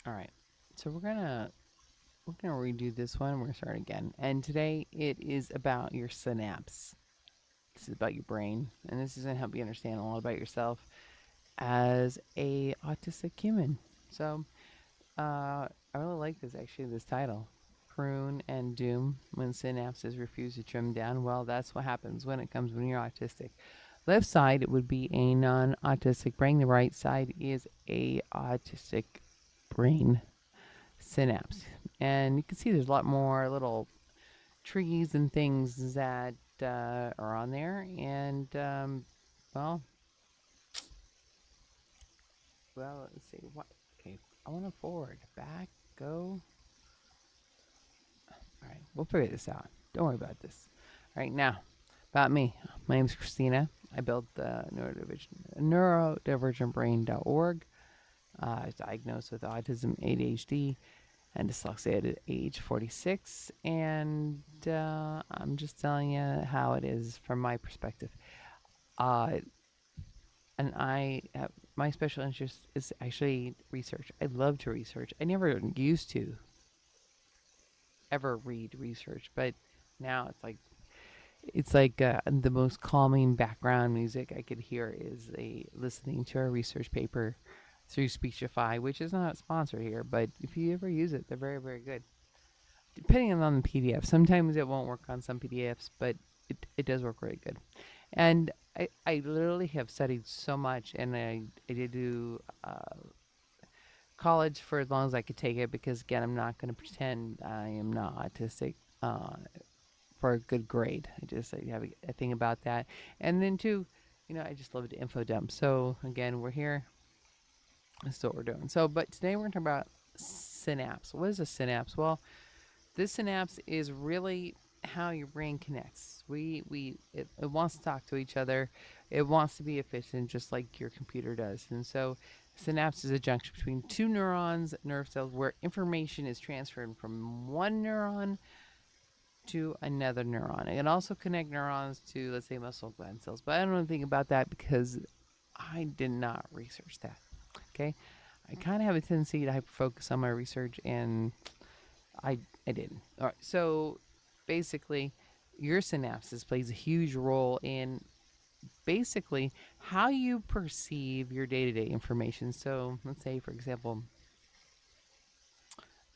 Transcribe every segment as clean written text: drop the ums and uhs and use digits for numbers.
All right. So we're gonna redo this one. We're gonna start again. And today it is about your synapse. This is about your brain, and this is gonna help you understand a lot about yourself as a autistic human. So I really like this actually. This title, Prune and Doom. When synapses refuse to trim down, well, that's what happens when you're autistic. Left side it would be a non-autistic brain. The right side is a autistic brain synapse. And you can see there's a lot more little trees and things that are on there. And, well, let's see. What? Okay, I want to forward, back, go. All right, we'll figure this out. Don't worry about this. All right, now, about me. My name is Christina. I built the neurodivergentbrain.org. I was diagnosed with autism, ADHD, and dyslexia at age 46. And I'm just telling you how it is from my perspective. Uh, and my special interest is actually research. I love to research. I never used to ever read research, but now it's like the most calming background music I could hear is a listening to a research paper through Speechify, which is not sponsored here, but if you ever use it, they're very, very good. Depending on the PDF, sometimes it won't work on some PDFs, but it does work really good. And I literally have studied so much, and I did do college for as long as I could take it because, again, I'm not going to pretend I am not autistic. For a good grade. I have a thing about that. And then too, I just love to info dump. So again, we're here. That's what we're doing. So, but today we're going to talk about synapse. What is a synapse? Well, this synapse is really how your brain connects. It wants to talk to each other. It wants to be efficient, just like your computer does. And so, synapse is a junction between two neurons, nerve cells, where information is transferred from one neuron to another neuron. It can also connect neurons to, let's say, muscle gland cells. But I don't know anything about that because I did not research that. Okay, I kind of have a tendency to hyper focus on my research, and I I didn't. All right, so basically, your synapses plays a huge role in basically how you perceive your day-to-day information. So let's say, for example,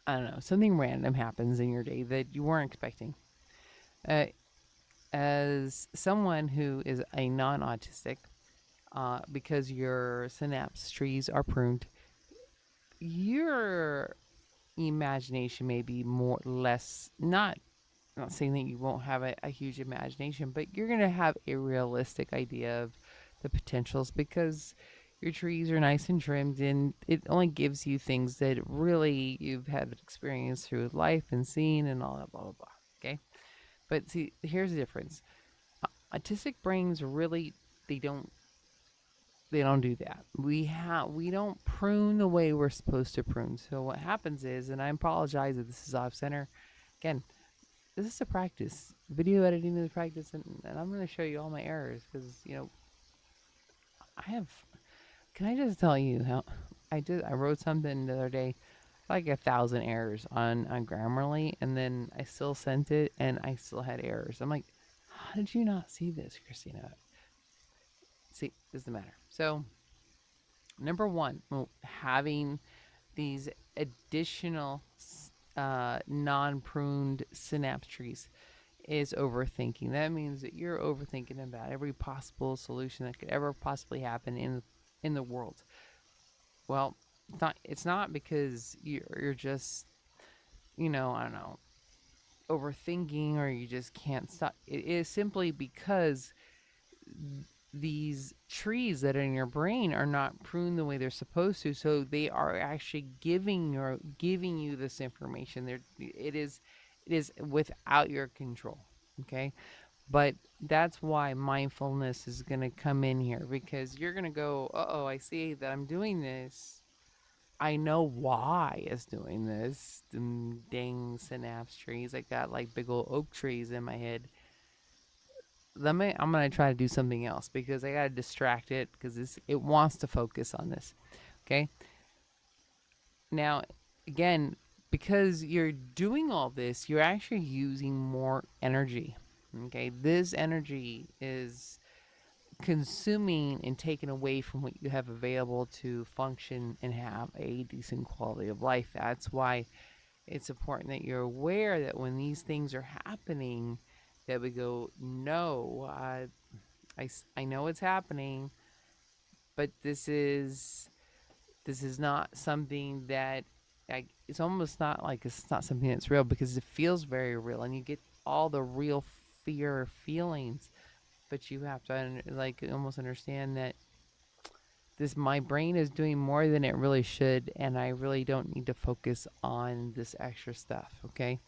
I don't know, something random happens in your day that you weren't expecting. Uh, as someone who is a non-autistic, because your synapse trees are pruned, your imagination may be more less not saying that you won't have a huge imagination, but you're going to have a realistic idea of the potentials because your trees are nice and trimmed, and it only gives you things that really you've had experience through life and seen and all that blah blah blah. Okay, but see, here's the difference. Autistic brains really they don't they don't do that. We don't prune the way we're supposed to prune. So what happens is, and I apologize if this is off center. Again, this is a practice. Video editing is a practice, and I'm going to show you all my errors because I have. Can I just tell you how I wrote something the other day, like 1,000 errors on Grammarly, and then I still sent it, and I still had errors. I'm like, how did you not see this, Christina? See, this is the matter. So number one, well, having these additional non-pruned synapse trees is overthinking. That means that you're overthinking about every possible solution that could ever possibly happen in the world. Well, it's not because you're just I don't know overthinking or you just can't stop. It is simply because these trees that are in your brain are not pruned the way they're supposed to, so they are actually giving you this information. It is without your control. Okay, but that's why mindfulness is going to come in here because you're going to go, oh, I see that I'm doing this. I know why it's doing this. Them dang synapse trees. I got like big old oak trees in my head. I'm gonna try to do something else because I gotta distract it because it wants to focus on this. Okay. Now again, because you're doing all this, you're actually using more energy. Okay, this energy is consuming and taken away from what you have available to function and have a decent quality of life. That's why it's important that you're aware that when these things are happening, that we go, no, I know it's happening, but this is not something that it's almost not like it's not something that's real because it feels very real and you get all the real fear feelings, but you have to like almost understand that this my brain is doing more than it really should, and I really don't need to focus on this extra stuff, okay?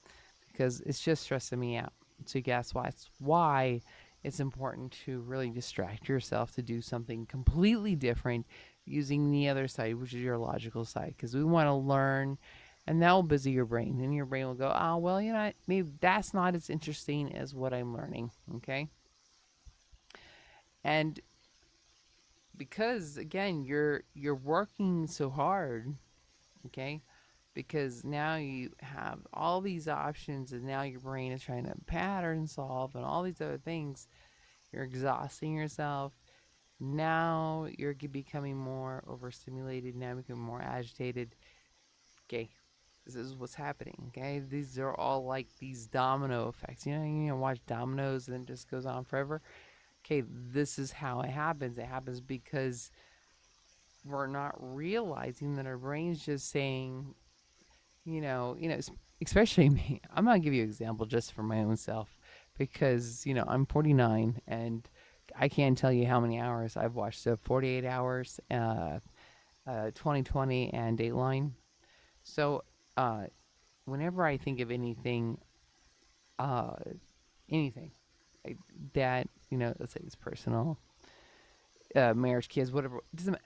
Because it's just stressing me out. So guess why? It's why it's important to really distract yourself to do something completely different using the other side, which is your logical side, because we want to learn, and that will busy your brain, and your brain will go, oh well, maybe that's not as interesting as what I'm learning, okay? And because again, you're working so hard, okay? Because now you have all these options and now your brain is trying to pattern solve and all these other things. You're exhausting yourself. Now you're becoming more overstimulated. Now you're becoming more agitated. Okay, this is what's happening. Okay, these are all like these domino effects. Watch dominoes and it just goes on forever. Okay, this is how it happens. It happens because we're not realizing that our brain's just saying, especially me. I'm gonna give you an example just for my own self because I'm 49 and I can't tell you how many hours I've watched. So 48 hours, 2020, and Dateline. So uh, whenever I think of uh, anything I, that let's say it's personal, marriage, kids, whatever. It doesn't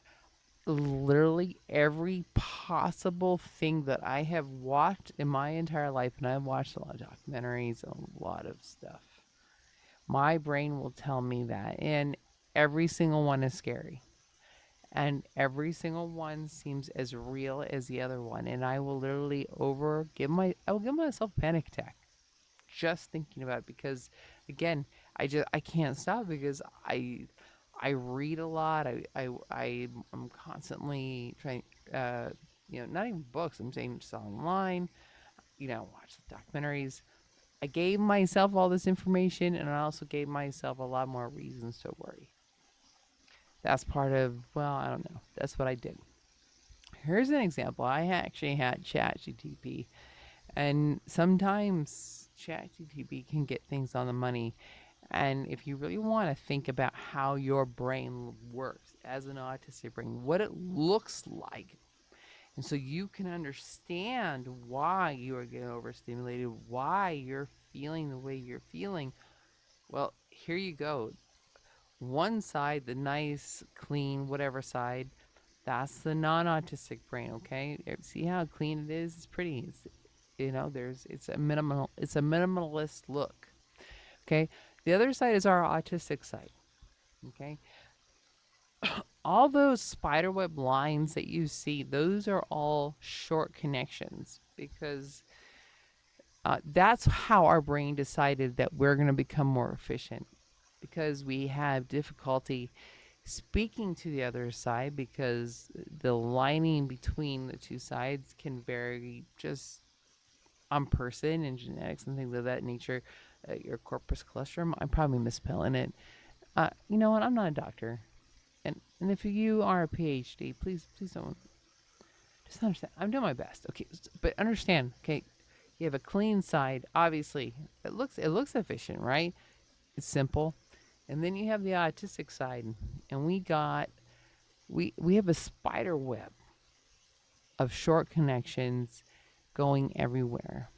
literally every possible thing that I have watched in my entire life, and I've watched a lot of documentaries, a lot of stuff. My brain will tell me that, and every single one is scary, and every single one seems as real as the other one, and I will literally I will give myself a panic attack just thinking about it because, again, I can't stop because I read a lot. I'm constantly trying, not even books. I'm saying just online. Watch the documentaries. I gave myself all this information, and I also gave myself a lot more reasons to worry. That's part of, well, I don't know. That's what I did. Here's an example. I actually had ChatGTP, and sometimes ChatGTP can get things on the money. And if you really want to think about how your brain works as an autistic brain, what it looks like, and so you can understand why you are getting overstimulated, why you're feeling the way you're feeling, well, here you go. One side, the nice, clean, whatever side, that's the non-autistic brain. Okay, see how clean it is? It's pretty. It's a minimalist look. Okay, the other side is our autistic side. Okay, all those spiderweb lines that you see, those are all short connections because that's how our brain decided that we're going to become more efficient because we have difficulty speaking to the other side because the lining between the two sides can vary just on person and genetics and things of that nature. Your corpus callosum, I'm probably misspelling it. You know what? I'm not a doctor, and if you are a PhD, please don't just understand. I'm doing my best, okay, but understand, okay. You have a clean side, obviously. It looks efficient, right? It's simple, and then you have the autistic side, and we have a spider web of short connections going everywhere.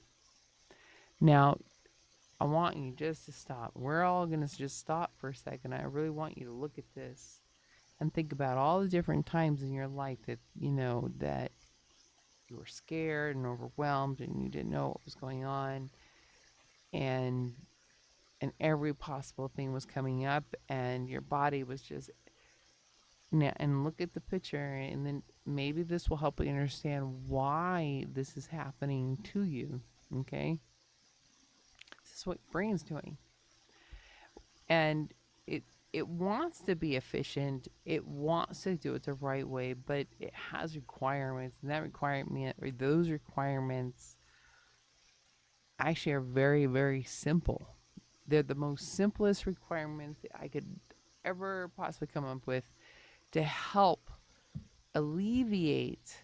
Now, I want you just to stop. We're all going to just stop for a second. I really want you to look at this and think about all the different times in your life that that you were scared and overwhelmed and you didn't know what was going on, and every possible thing was coming up and your body was just Now, and look at the picture, and then maybe this will help you understand why this is happening to you. Okay, this is what your brain's doing, and it it wants to be efficient. It wants to do it the right way, but it has requirements, and that requirement or those requirements actually are very, very simple. They're the most simplest requirements that I could ever possibly come up with to help alleviate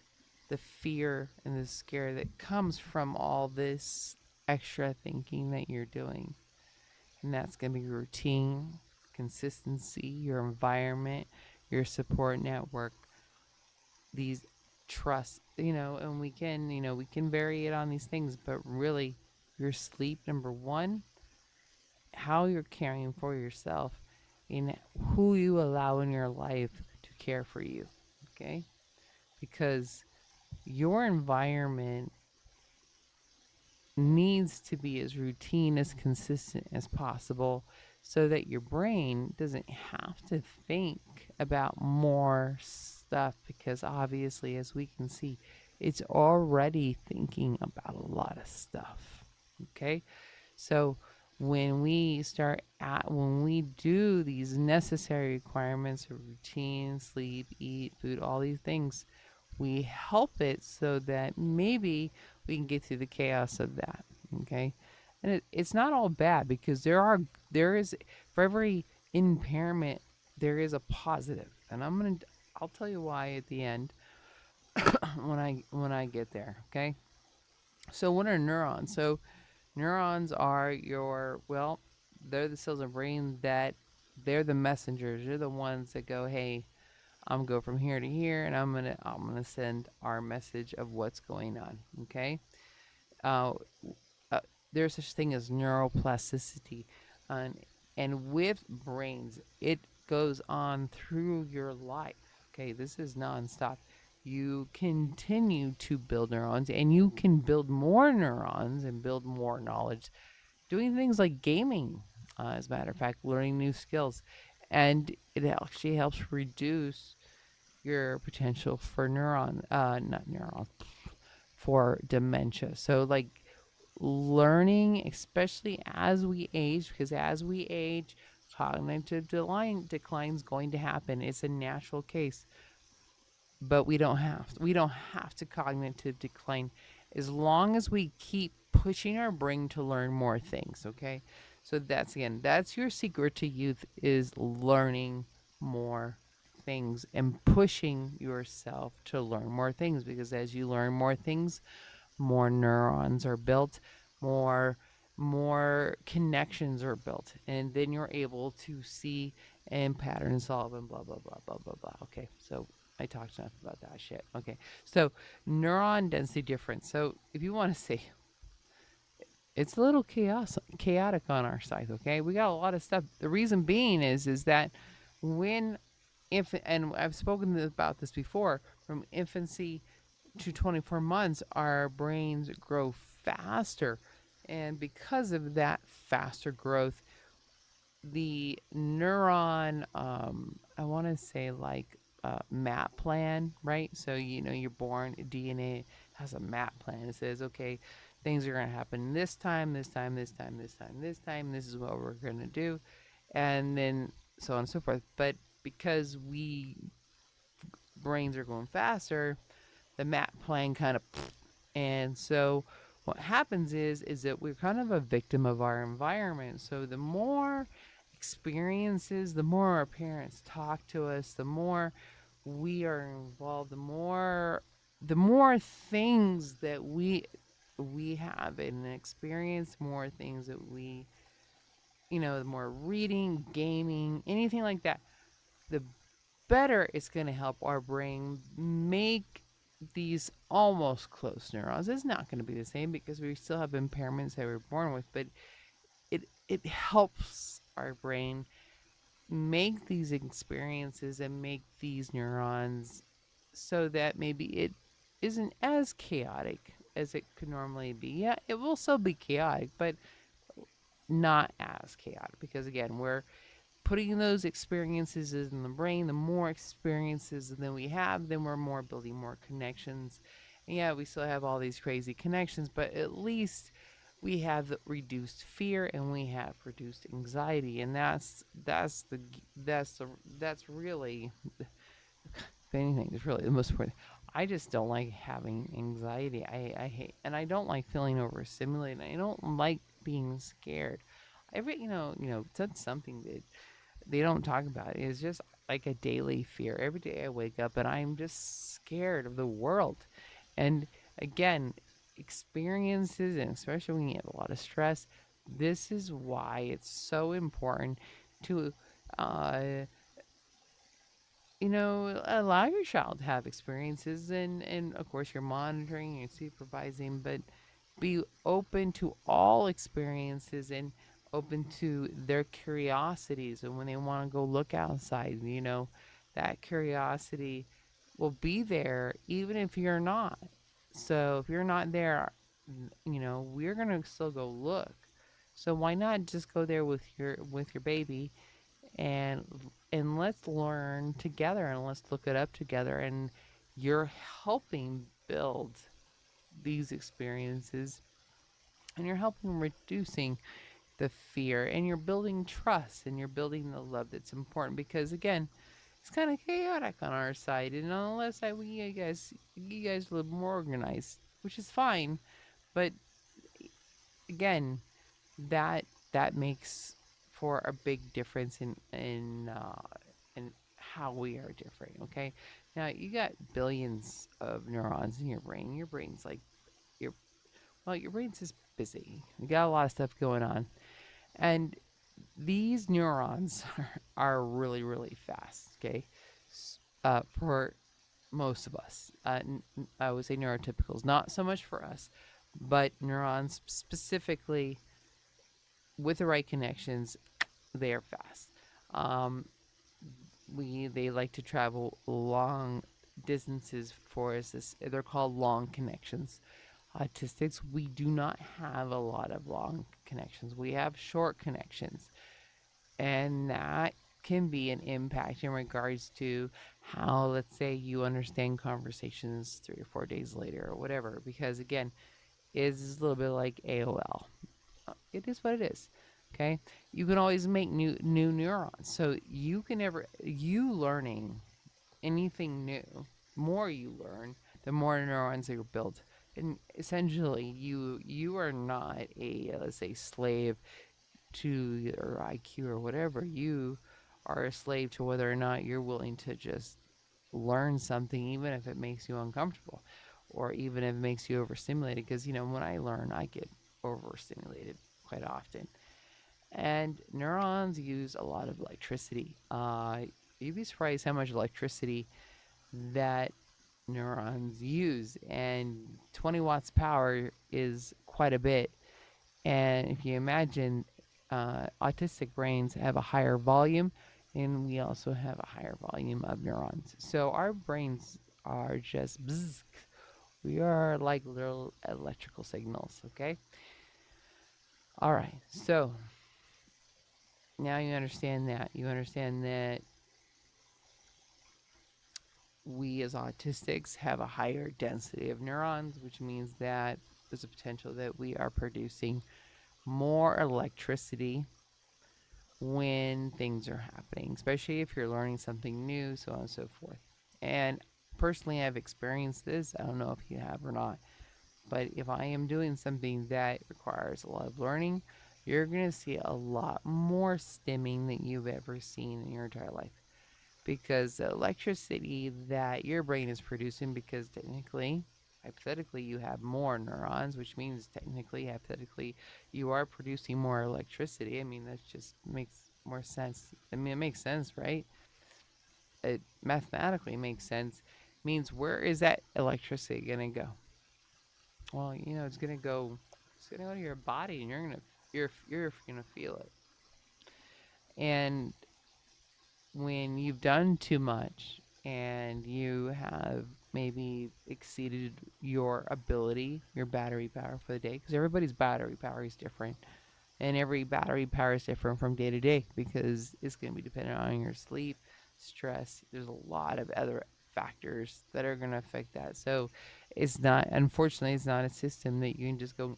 the fear and the scare that comes from all this extra thinking that you're doing. And that's going to be routine, consistency, your environment, your support network, these trust, and we can vary it on these things, but really, your sleep, number one, how you're caring for yourself, and who you allow in your life to care for you. Okay? Because your environment needs to be as routine, as consistent as possible so that your brain doesn't have to think about more stuff, because obviously, as we can see, it's already thinking about a lot of stuff. Okay? So when we do these necessary requirements of routine, sleep, eat, food, all these things, we help it so that maybe we can get through the chaos of that. Okay, and it's not all bad, because there is, for every impairment there is a positive, and I'll tell you why at the end when I get there. Okay, so what are neurons? So neurons are they're the cells of the brain that they're the messengers. They're the ones that go, hey, I'm go from here to here, and I'm gonna send our message of what's going on. Okay. Uh, there's such thing as neuroplasticity, and with brains, it goes on through your life. Okay, this is nonstop. You continue to build neurons, and you can build more neurons and build more knowledge doing things like gaming, as a matter of fact, learning new skills. And it actually helps reduce your potential for not neuron, for dementia. So, like, learning, especially as we age, because as we age, cognitive decline is going to happen. It's a natural case, but we don't have to cognitive decline as long as we keep pushing our brain to learn more things. Okay, so that's your secret to youth, is learning more things and pushing yourself to learn more things, because as you learn more things, more neurons are built, more connections are built, and then you're able to see and pattern solve and blah blah blah blah blah blah. Okay, so I talked enough about that shit. Okay, so neuron density difference. So if you want to see, it's a little chaotic on our side. Okay, we got a lot of stuff. The reason being is that when and I've spoken about this before, from infancy to 24 months, our brains grow faster. And because of that faster growth, the neuron, I want to say like map plan, right? So, you're born, DNA has a map plan. It says, okay, things are going to happen this time, this time, this time, this time, this time. This is what we're going to do. And then so on and so forth. But because we brains are going faster, the map plan kind of, and so what happens is that we're kind of a victim of our environment. So the more experiences, the more our parents talk to us, the more we are involved, the more things that we have and experience, more things that the more reading, gaming, anything like that, the better it's going to help our brain make these almost close neurons. It's not going to be the same because we still have impairments that we're born with, but it helps our brain make these experiences and make these neurons so that maybe it isn't as chaotic as it could normally be. Yeah, it will still be chaotic, but not as chaotic, because again, putting those experiences in the brain, the more experiences that we have, then we're more building more connections. And yeah, we still have all these crazy connections, but at least we have reduced fear and we have reduced anxiety, and that's really, if anything, is really the most important. I just don't like having anxiety. I hate, and I don't like feeling overstimulated. I don't like being scared. That's something that they don't talk about. It's just like a daily fear. Every day I wake up and I'm just scared of the world. And again, experiences, and especially when you have a lot of stress, this is why it's so important to, uh, allow your child to have experiences, and of course you're monitoring, you're supervising, but be open to all experiences and open to their curiosities. And when they want to go look outside, that curiosity will be there even if you're not. So if you're not there, we're going to still go look. So why not just go there with your baby, and let's learn together, and let's look it up together, and you're helping build these experiences, and you're helping reducing the fear, and you're building trust, and you're building the love that's important, because again, it's kind of chaotic on our side, and unless you guys live more organized, which is fine, but again, that that makes for a big difference in how we are different. Okay, now you got billions of neurons in your brain. Your brain's like your your brain's just busy. You got a lot of stuff going on, and these neurons are really really fast. Okay, for most of us, I would say neurotypicals, not so much for us, but neurons specifically with the right connections, they are fast. Um, they like to travel long distances for us. They're called long connections. Autistics, we do not have a lot of long connections. We have short connections, and that can be an impact in regards to how, let's say, you understand conversations 3 or 4 days later or whatever. Because again, it's a little bit like AOL. It is what it is. Okay, you can always make new neurons. So you learning anything new, more you learn, the more neurons that are built. And essentially, you are not a, let's say, slave to your IQ or whatever. You are a slave to whether or not you're willing to just learn something, even if it makes you uncomfortable, or even if it makes you overstimulated. Because when I learn, I get overstimulated quite often. And neurons use a lot of electricity. You'd be surprised how much electricity that neurons use, and 20 watts power is quite a bit. And if you imagine, autistic brains have a higher volume, and we also have a higher volume of neurons. So our brains are just bzzz. We are like little electrical signals, okay? All right, so now you understand that. You understand that we as autistics have a higher density of neurons, which means that there's a potential that we are producing more electricity when things are happening, especially if you're learning something new, so on and so forth. And personally, I've experienced this. I don't know if you have or not, but if I am doing something that requires a lot of learning, you're going to see a lot more stimming than you've ever seen in your entire life, because the electricity that your brain is producing, because technically, hypothetically, you have more neurons, which means technically, hypothetically, you are producing more electricity. I mean, that just makes more sense. I mean, it makes sense, right? It mathematically makes sense. Means, where is that electricity gonna go? Well, it's gonna go to your body, and you're gonna feel it. And when you've done too much and you have maybe exceeded your ability, your battery power for the day, because everybody's battery power is different, And every battery power is different from day to day because it's going to be dependent on your sleep, stress. There's a lot of other factors that are going to affect that. So it's not, unfortunately, it's not a system that you can just go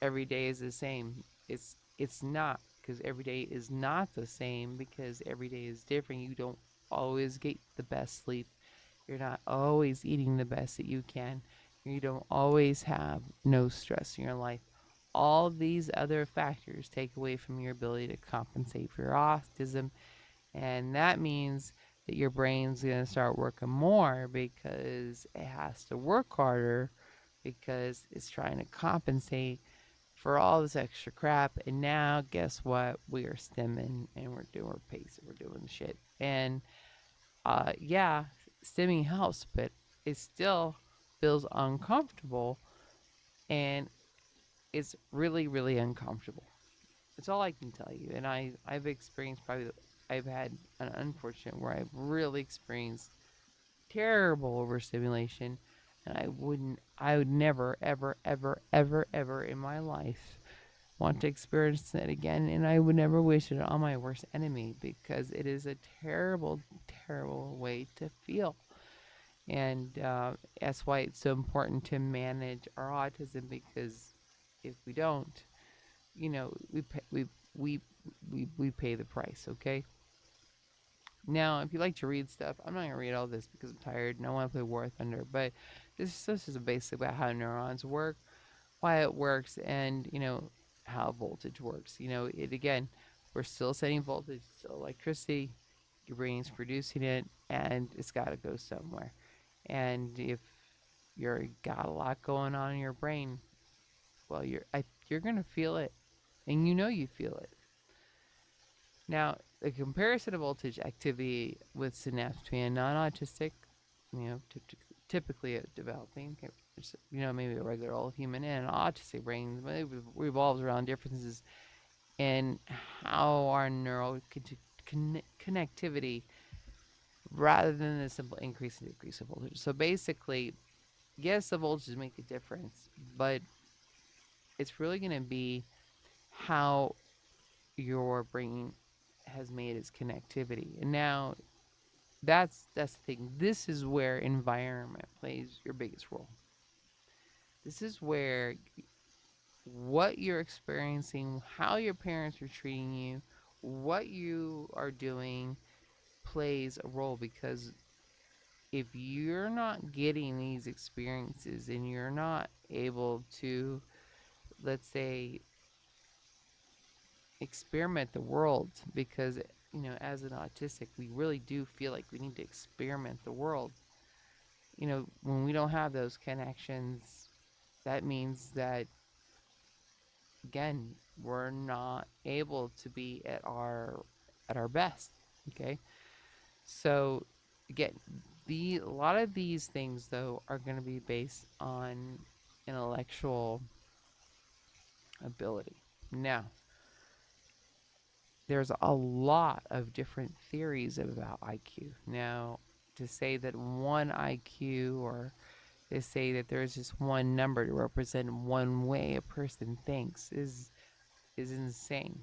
every day is the same. It's not, because every day is not the same, because every day is different. You don't always get the best sleep. You're not always eating the best that you can. You don't always have no stress in your life. All these other factors take away from your ability to compensate for your autism, and that means that your brain's going to start working more because it has to work harder because it's trying to compensate for all this extra crap. And now, guess what? We are stimming and we're doing our pace and we're doing shit. And yeah, stimming helps, but it still feels uncomfortable, and it's really, really uncomfortable. That's all I can tell you. And I've experienced I've had an unfortunate where I've really experienced terrible overstimulation, and I would never, ever, ever, ever, ever in my life want to experience that again, and I would never wish it on my worst enemy because it is a terrible, terrible way to feel. And that's why it's so important to manage our autism, because if we don't, we we pay the price. Okay. Now, if you like to read stuff, I'm not gonna read all this because I'm tired and I want to play War Thunder. But this is a basic about how neurons work, why it works, and how voltage works. It again, we're still sending voltage, still electricity. Your brain's producing it, and it's got to go somewhere. And if you're got a lot going on in your brain, well, you're gonna feel it, and you feel it. Now, the comparison of voltage activity with synapse between a non-autistic, typically a developing, maybe a regular old human, and an autistic brain revolves around differences in how our neural connectivity, rather than the simple increase and decrease of voltage. So basically, yes, the voltages make a difference, but it's really going to be how your brain has made its connectivity. And now that's the thing. This is where environment plays your biggest role. This is where what you're experiencing, how your parents are treating you, what you are doing plays a role, because if you're not getting these experiences and you're not able to, let's say, experiment the world, because as an autistic we really do feel like we need to experiment the world. When we don't have those connections, that means that, again, we're not able to be at our best. Okay. So again, a lot of these things though are going to be based on intellectual ability. Now, there's a lot of different theories about IQ. Now, to say that one IQ, or to say that there's just one number to represent one way a person thinks, is insane.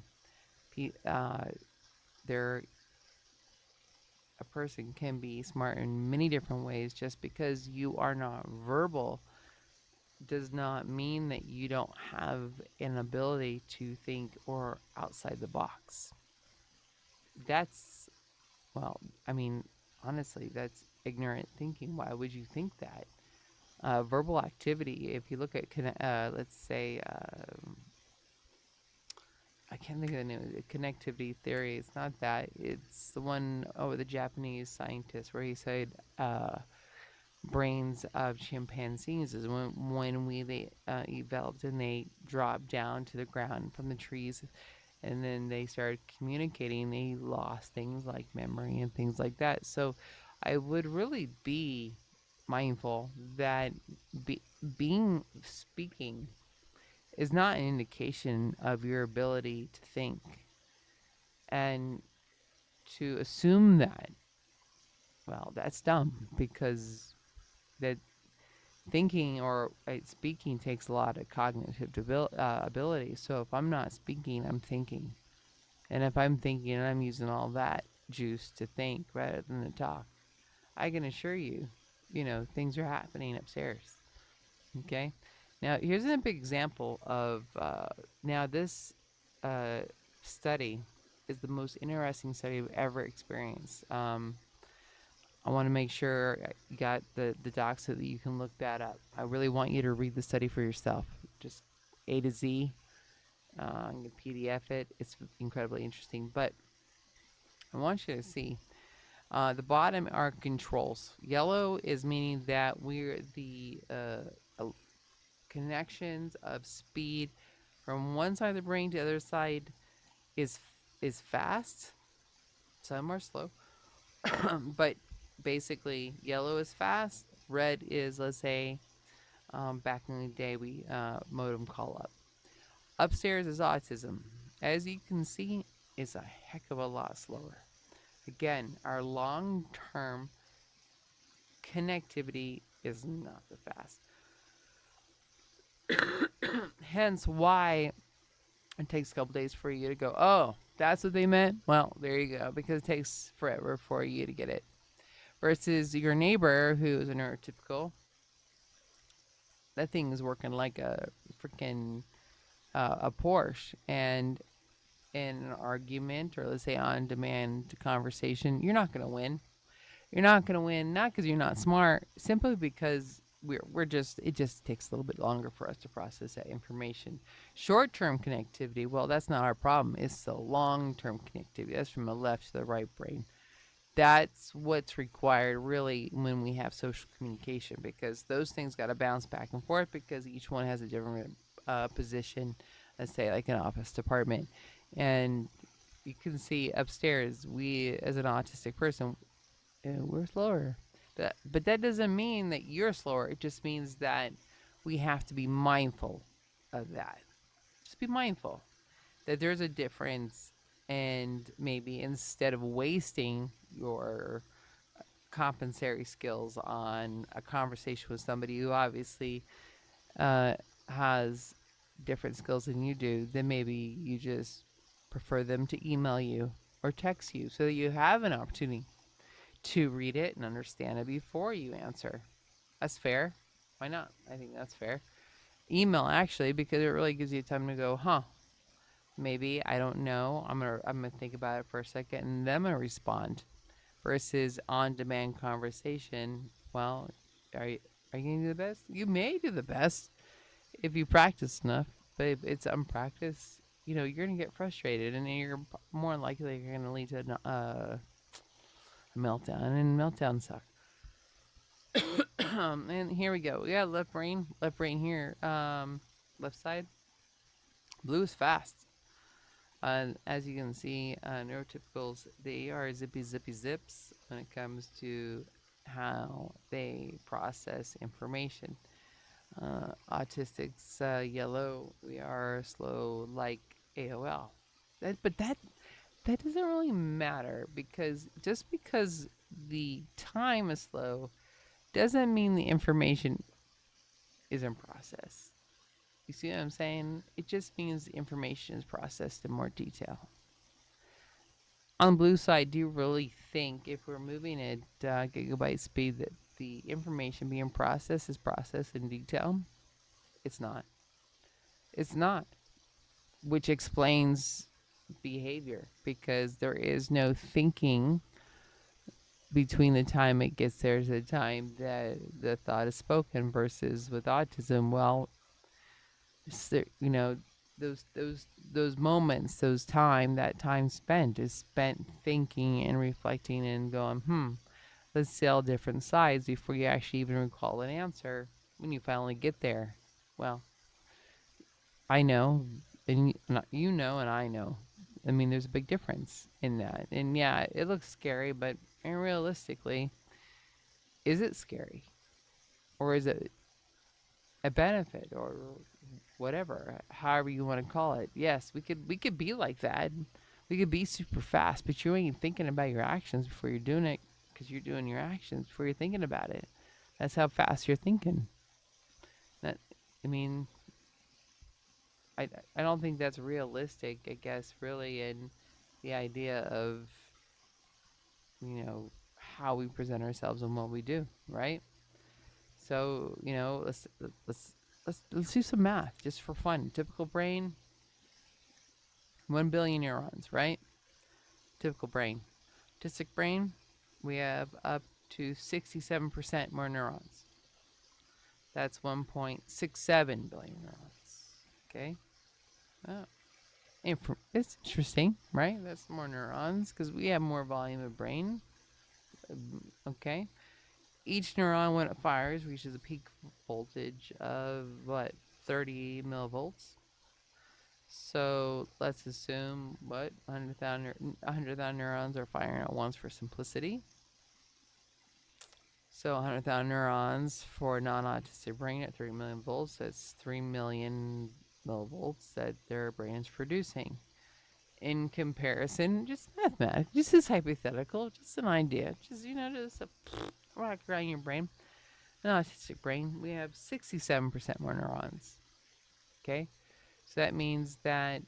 Uh, there, a person can be smart in many different ways. Just because you are not verbal does not mean that you don't have an ability to think or outside the box. That's, well, I mean, honestly, that's ignorant thinking. Why would you think that? Verbal activity, if you look at, let's say, I can't think of the name, connectivity theory. It's not that. It's the one, the Japanese scientist, where he said brains of chimpanzees is when they developed and they dropped down to the ground from the trees, and then they started communicating, they lost things like memory and things like that. So I would really be mindful that be, being speaking is not an indication of your ability to think, and to assume that, well, that's dumb, because that thinking or speaking takes a lot of cognitive ability. So if I'm not speaking, I'm thinking. And if I'm thinking and I'm using all that juice to think rather than to talk, I can assure you, things are happening upstairs. Okay. Now, here's a big example of now this uh, study is the most interesting study I've ever experienced. I want to make sure you got the doc so that you can look that up. I really want you to read the study for yourself. Just A to Z. I'm going to PDF it. It's incredibly interesting. But I want you to see the bottom are controls. Yellow is meaning that we're the connections of speed from one side of the brain to the other side is is fast. Some are slow, but basically yellow is fast. Red is, let's say, back in the day we modem call up. Upstairs is autism. As you can see, it's a heck of a lot slower. Again, our long-term connectivity is not the fast. Hence why it takes a couple days for you to go, oh, that's what they meant? Well, there you go, because it takes forever for you to get it. Versus your neighbor who is a neurotypical, that thing is working like a freaking a Porsche. And in an argument or let's say on demand conversation, you're not going to win. You're not going to win, not because you're not smart, simply because we're just, it just takes a little bit longer for us to process that information. Short-term connectivity, well, that's not our problem. It's the long-term connectivity. That's from the left to the right brain. That's what's required really when we have social communication, because those things got to bounce back and forth because each one has a different position. Let's say like an office department, and you can see upstairs, we as an autistic person, we're slower. But that doesn't mean that you're slower. It just means that we have to be mindful of that. Just be mindful that there's a difference, and maybe instead of wasting your compensatory skills on a conversation with somebody who obviously uh, has different skills than you do, then maybe you just prefer them to email you or text you so that you have an opportunity to read it and understand it before you answer. That's fair. Why not? I think that's fair. Email actually, because it really gives you time to go, huh? Maybe I don't know. I'm gonna think about it for a second and then I'm gonna respond. Versus on-demand conversation. Well, are you gonna do the best? You may do the best if you practice enough, but if it's unpracticed, you're gonna get frustrated, and then you're more likely you're gonna lead to a meltdown, and meltdowns suck. And here we go. We got left brain here. Left side. Blue is fast. As you can see, neurotypicals, they are zippy, zippy, zips when it comes to how they process information. Autistics, yellow, we are slow like AOL. But that doesn't really matter, because just because the time is slow doesn't mean the information isn't processed. You see what I'm saying? It just means the information is processed in more detail. On the blue side, do you really think if we're moving at gigabyte speed that the information being processed is processed in detail? It's not. It's not. Which explains behavior, because there is no thinking between the time it gets there to the time that the thought is spoken. Versus with autism, well, those moments, that time spent is spent thinking and reflecting and going, let's see all different sides before you actually even recall an answer. When you finally get there, well, I know, and you know, and I know. I mean, there's a big difference in that. And yeah, it looks scary, but realistically, is it scary? Or is it a benefit, or whatever, however you want to call it? Yes, we could be like that. We could be super fast, but you ain't thinking about your actions before you're doing it, because you're doing your actions before you're thinking about it. That's how fast you're thinking. I mean, I, I don't think that's realistic, I guess, really, in the idea of, how we present ourselves and what we do, right? So, let's do some math just for fun. Typical brain, 1 billion neurons, right? Typical brain. Autistic brain, we have up to 67% more neurons. That's 1.67 billion neurons. Okay? Oh, it's interesting, right? That's more neurons because we have more volume of brain. Okay? Each neuron, when it fires, reaches a peak voltage of what? 30 millivolts. So let's assume what 100,000 neurons are firing at once for simplicity. So 100,000 neurons for a non-autistic brain at 3 million volts. That's 3 million millivolts that their brain is producing. In comparison, just mathematics, just this hypothetical, just an idea, just just a rock around your brain. An autistic brain, we have 67% more neurons. Okay, so that means that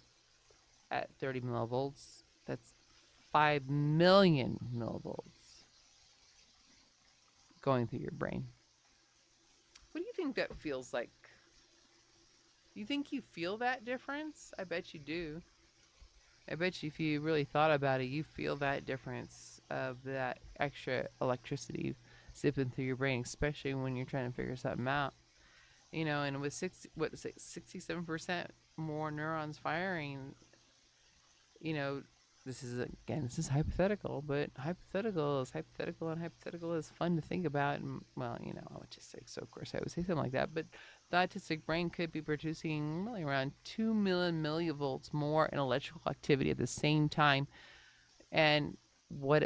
at 30 millivolts, that's 5 million millivolts going through your brain. What do you think that feels like? You think you feel that difference? I bet you do. I bet you if you really thought about it, you feel that difference of that extra electricity zipping through your brain, especially when you're trying to figure something out. And with 67% more neurons firing, you know, this is hypothetical, but hypothetical is hypothetical, and hypothetical is fun to think about. And well, I'm autistic, so of course I would say something like that. But the autistic brain could be producing really around 2 million millivolts more in electrical activity at the same time. And what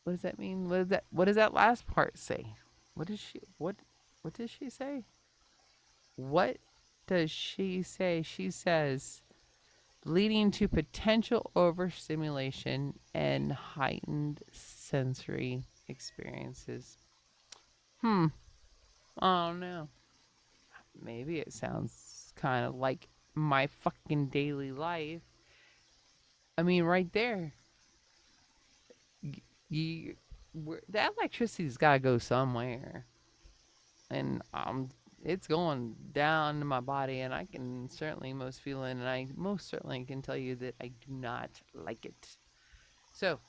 does that mean? What does that last part say? What does she say? What does she say? She says leading to potential overstimulation and heightened sensory experiences. I don't know. Maybe it sounds kind of like my fucking daily life. I mean, right there, you, that electricity's got to go somewhere, and it's going down to my body, and I can certainly most feel it, and I most certainly can tell you that I do not like it. So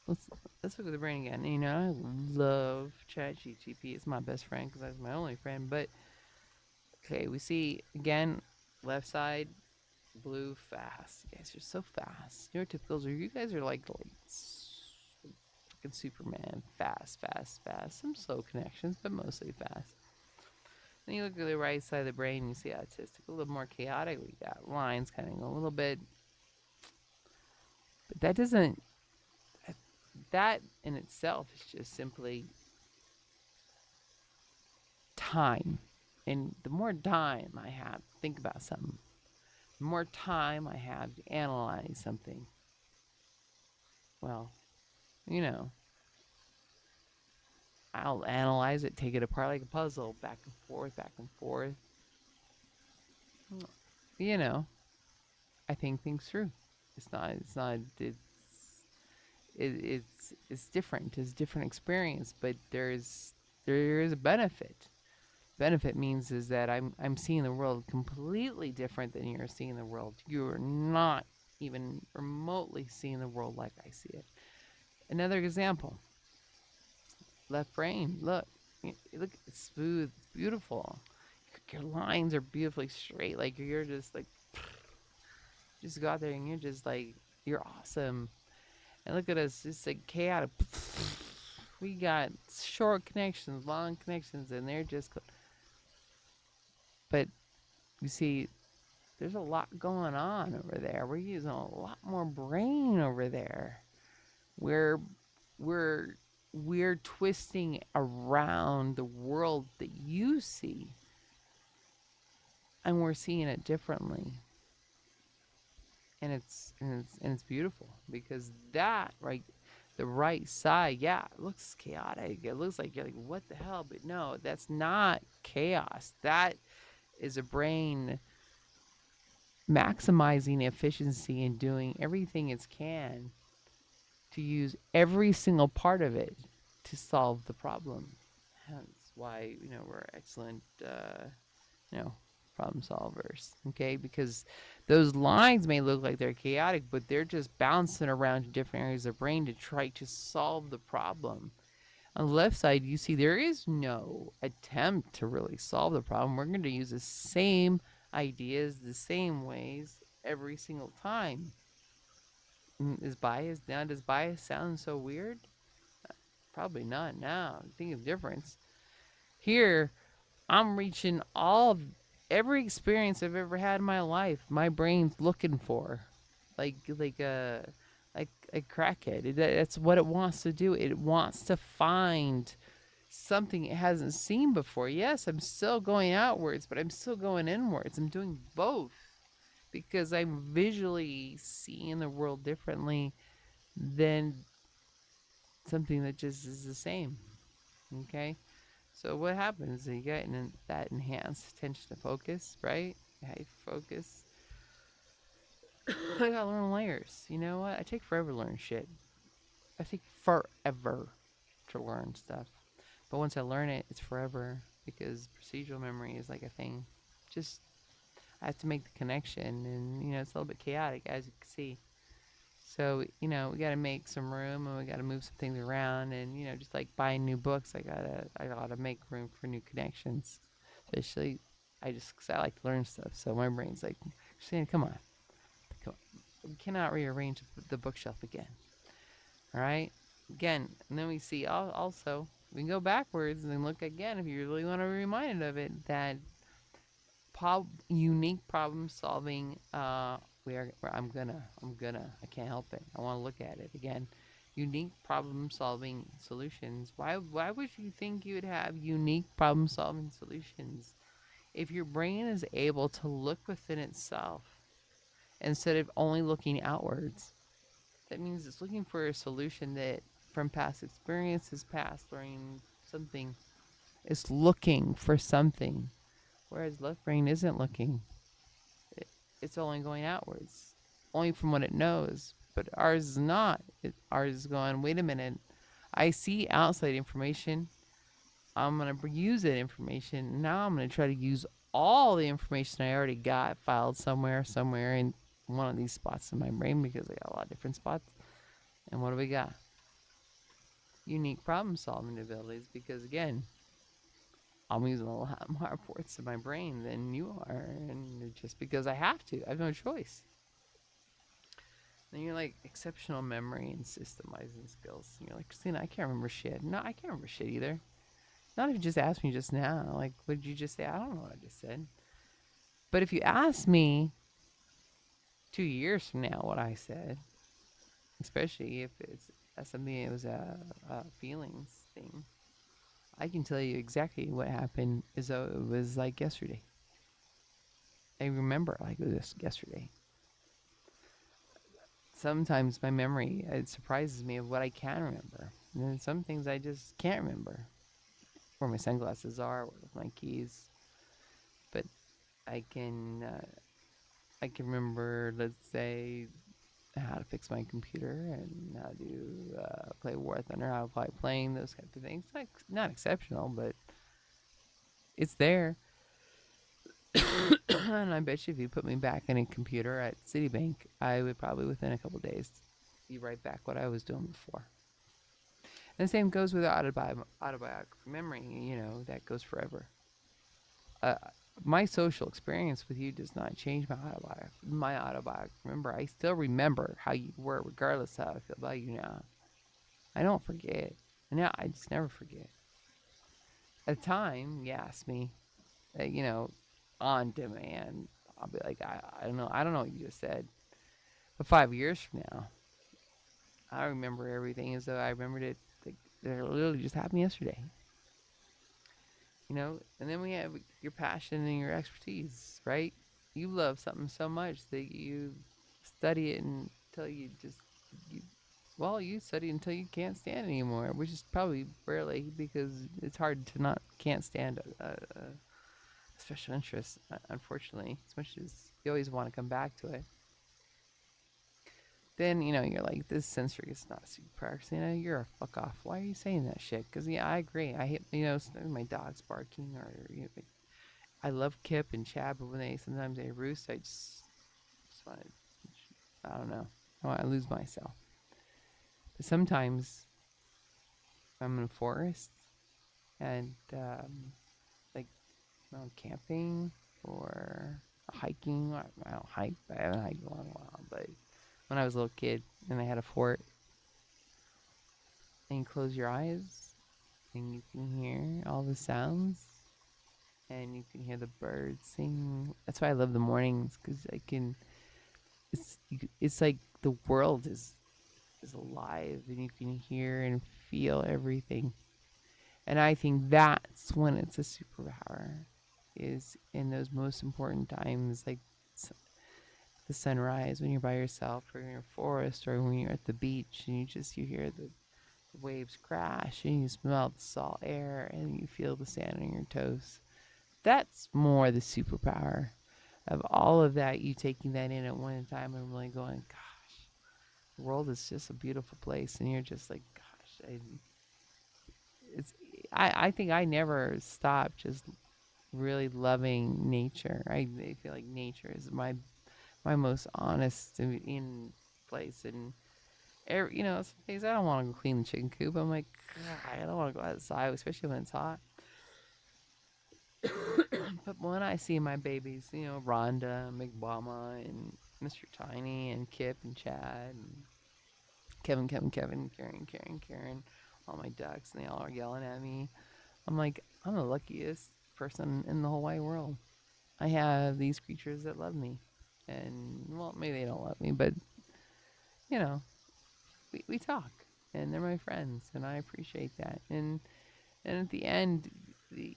let's let's look at the brain again. I love ChatGPT. It's my best friend because that's my only friend. But okay, we see again, left side blue fast. You guys are so fast. Neurotypicals are you guys are like fucking Superman. Fast, fast, fast. Some slow connections, but mostly fast. Then you look at the right side of the brain, you see autistic, a little more chaotic. We got lines cutting a little bit, but that doesn't. That in itself is just simply time. And the more time I have to think about something, the more time I have to analyze something, well, you know, I'll analyze it, take it apart like a puzzle, back and forth, back and forth. You know, I think things through. It's different. It's a different experience, but there is a benefit. Benefit means is that I'm seeing the world completely different than you're seeing the world. You're not even remotely seeing the world like I see it. Another example, left brain. Look, it's smooth, it's beautiful. Your lines are beautifully straight. Like you're just like, just go out there and you're just like, you're awesome. And look at us, just like chaotic. We got short connections, long connections, and they're just. But you see, there's a lot going on over there. We're using a lot more brain over there. We're we're we're twisting around the world that you see, and we're seeing it differently. And it's beautiful because that right, the right side, yeah, it looks chaotic. It looks like you're like, what the hell? But no, that's not chaos. That is a brain maximizing efficiency and doing everything it can to use every single part of it to solve the problem. Hence why, we're excellent, you know, problem solvers. Okay, because those lines may look like they're chaotic, but they're just bouncing around to different areas of the brain to try to solve the problem. On the left side, you see there is no attempt to really solve the problem. We're going to use the same ideas, the same ways every single time. Is bias now? Does bias sound so weird? Probably not now. Think of the difference. Here, I'm reaching every experience I've ever had in my life. My brain's looking for, like a crackhead. That's what it wants to do. It wants to find something it hasn't seen before. Yes, I'm still going outwards, but I'm still going inwards. I'm doing both because I'm visually seeing the world differently than something that just is the same. Okay? So what happens? You get that enhanced attention to focus, right? High focus. I gotta learn layers. You know what? I take forever to learn shit. I take forever to learn stuff. But once I learn it, it's forever because procedural memory is like a thing. Just I have to make the connection, and it's a little bit chaotic, as you can see. So we got to make some room, and we got to move some things around, and just like buying new books, I gotta make room for new connections. Especially, cause I like to learn stuff. So my brain's like, Christina, come on, we cannot rearrange the bookshelf again. All right, again, and then we see also we can go backwards and then look again if you really want to be reminded of it that unique problem solving. I can't help it. I want to look at it again. Unique problem solving solutions. Why would you think you would have unique problem solving solutions if your brain is able to look within itself instead of only looking outwards? That means it's looking for a solution that from past experiences, past learning something, it's looking for something, whereas left brain isn't looking. It's only going outwards, only from what it knows. But ours is not. Ours is going, wait a minute, I see outside information. I'm going to use that information. Now I'm going to try to use all the information I already got filed somewhere in one of these spots in my brain because I got a lot of different spots. And what do we got? Unique problem solving abilities because, again, I'm using a lot more parts of my brain than you are. And just because I have to, I have no choice. Then you're like exceptional memory and systemizing skills. And you're like, Christina, I can't remember shit. No, I can't remember shit either. Not if you just asked me just now. Like, what did you just say? I don't know what I just said. But if you ask me 2 years from now what I said, especially if it's something it was a feelings thing, I can tell you exactly what happened as though it was like yesterday. I remember like it was yesterday. Sometimes my memory it surprises me of what I can remember. And then some things I just can't remember. Where my sunglasses are, where my keys. But I can remember, let's say, how to fix my computer and how to play War Thunder, how to play playing those type of things. Like not exceptional, but it's there. And I bet you if you put me back in a computer at Citibank, I would probably within a couple days be right back what I was doing before. And the same goes with autobiography memory. That goes forever. Uh, my social experience with you does not change my autobiography. Remember, I still remember how you were, regardless of how I feel about you now. I don't forget. Now I just never forget. At the time, you asked me, on demand. I'll be like, I don't know. I don't know what you just said. But 5 years from now, I remember everything as though I remembered it. Like, it literally just happened yesterday. And then we have your passion and your expertise, right? You love something so much that you study it until you study until you can't stand anymore, which is probably rarely because it's hard to not can't stand special interest, unfortunately, as much as you always want to come back to it. Then, you're like, this sensory is not superpower. You're a fuck off. Why are you saying that shit? Because, yeah, I agree. I hate, my dog's barking, or, I love Kip and Chad, but when sometimes they roost, I just want to, I don't know. I lose myself. But sometimes I'm in a forest and, like, camping or hiking. I don't hike. I haven't hiked in a long while, but when I was a little kid and I had a fort, and you close your eyes and you can hear all the sounds and you can hear the birds sing. That's why I love the mornings, because I can. It's like the world is alive and you can hear and feel everything. And I think that's when it's a superpower, is in those most important times, like the sunrise when you're by yourself, or in your forest, or when you're at the beach and you hear the waves crash and you smell the salt air and you feel the sand on your toes. That's more the superpower of all of that. You taking that in at one time and really going, gosh, the world is just a beautiful place, and you're just like, gosh, it's. I think I never stopped just really loving nature. I feel like nature is my most honest in place. And some days I don't want to go clean the chicken coop. I'm like, God, I don't want to go outside, especially when it's hot. But when I see my babies, Rhonda, McBama, and Mr. Tiny, and Kip, and Chad, and Kevin, Karen, all my ducks, and they all are yelling at me. I'm like, I'm the luckiest person in the whole wide world. I have these creatures that love me. And, well, maybe they don't love me, but, you know, we talk. And they're my friends, and I appreciate that. And at the end, the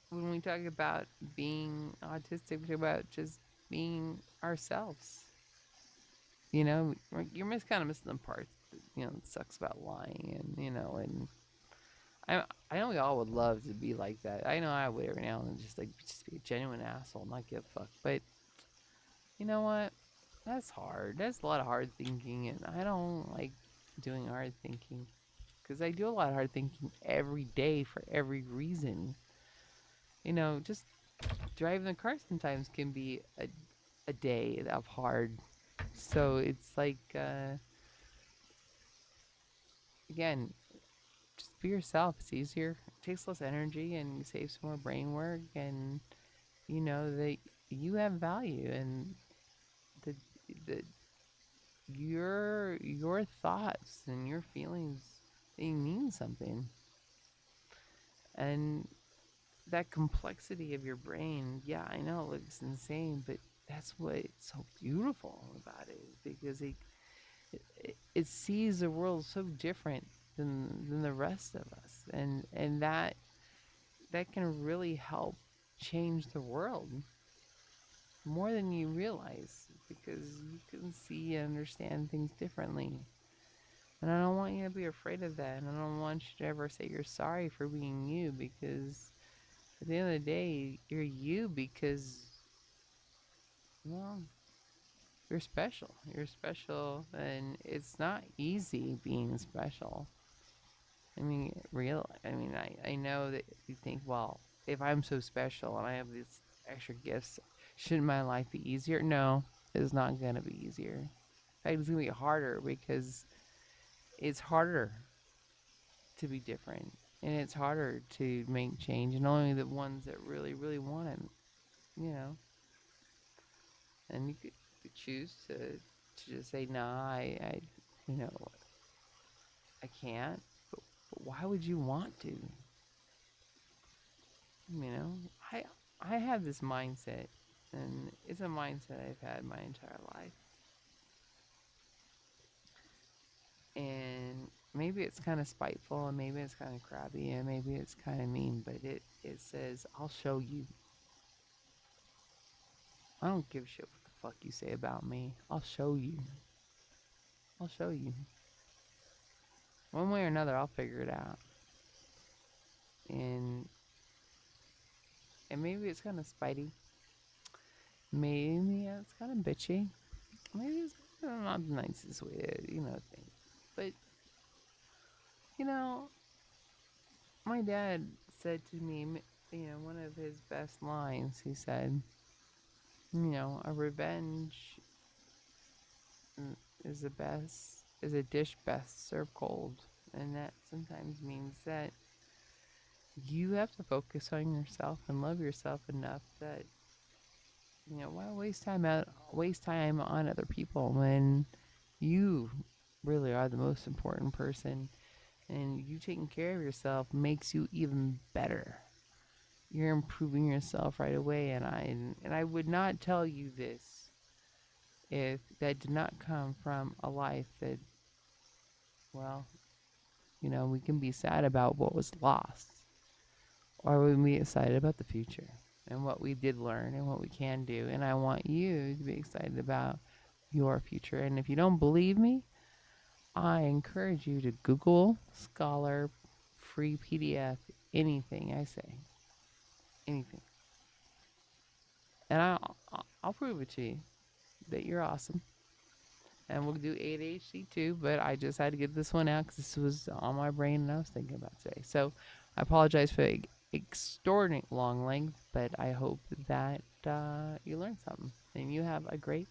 when we talk about being autistic, we talk about just being ourselves. You're kind of missing the parts that, that sucks about lying, and I know we all would love to be like that. I know I would every now and then, just be a genuine asshole, not give a fuck. But you know what? That's hard. That's a lot of hard thinking, and I don't like doing hard thinking, because I do a lot of hard thinking every day for every reason. Just driving the car sometimes can be a day of hard. So it's like, again, just be yourself. It's easier. It takes less energy and you save some more brain work. And you know that you have value, and the the your thoughts and your feelings, they mean something. And that complexity of your brain, yeah, I know it looks insane, but that's what's so beautiful about it, because it sees the world so different than the rest of us, and that can really help change the world more than you realize, because you can see and understand things differently. And I don't want you to be afraid of that. And I don't want you to ever say you're sorry for being you, because at the end of the day, you're you because, well, you're special. You're special, and it's not easy being special. I know that you think, well, if I'm so special and I have these extra gifts, shouldn't my life be easier? No, it's not going to be easier. In fact, it's going to be harder, because it's harder to be different, and it's harder to make change, and only the ones that really, really want it, you know. And you could choose to just say, nah, you know, I can't. But why would you want to? You know, I I have this mindset, and it's a mindset I've had my entire life. And maybe it's kind of spiteful, and maybe it's kind of crabby, and maybe it's kind of mean, but it says, I'll show you. I don't give a shit what the fuck you say about me. I'll show you. I'll show you. One way or another, I'll figure it out. And And maybe it's kind of spitey. Maybe it's kind of bitchy. Maybe it's not the nicest way to, think. But, you know, my dad said to me, one of his best lines, he said, a revenge mm, is a dish best served cold. And that sometimes means that you have to focus on yourself and love yourself enough that, why waste time on other people when you really are the most important person, and you taking care of yourself makes you even better. You're improving yourself right away, and I would not tell you this if that did not come from a life that, well, we can be sad about what was lost, or we can be excited about the future and what we did learn and what we can do. And I want you to be excited about your future. And if you don't believe me, I encourage you to Google Scholar, free PDF, anything I say, anything. And I'll prove it to you that you're awesome. And we'll do ADHD too, but I just had to get this one out because this was on my brain and I was thinking about today. So I apologize for the extraordinary long length, but I hope that you learned something and you have a great